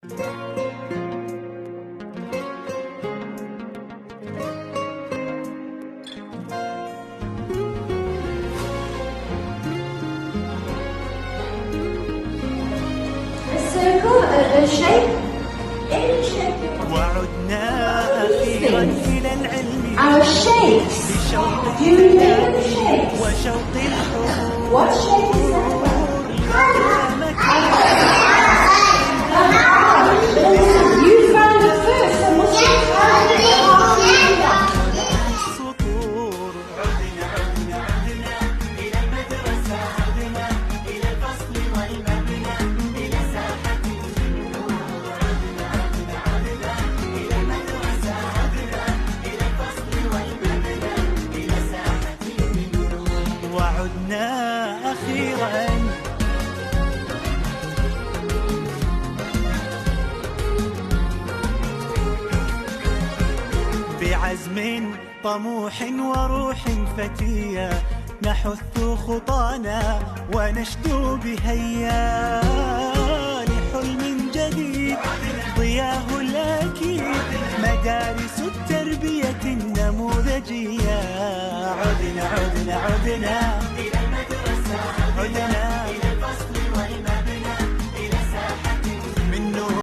الشيء أي شيء. وعدنا أخيرا إلى العلم Our shapes. Do you remember the shapes? وشوق الحب. What shape is that? You found it first, so what's your السطور. عدنا عدنا عدنا إلى المدرسة، عدنا إلى الفصل والمبنى، إلى ساحة النور. عدنا عدنا عدنا إلى المدرسة، عدنا إلى الفصل والمبنى، إلى ساحة النور. وعدنا أخيرا بعزم طموح وروح فتية، نحث خطانا ونشدو بهيا لحلم جديد ضياه الأكيد، مدارس التربية النموذجية. عدنا عدنا عدنا إلى المدرسة، عدنا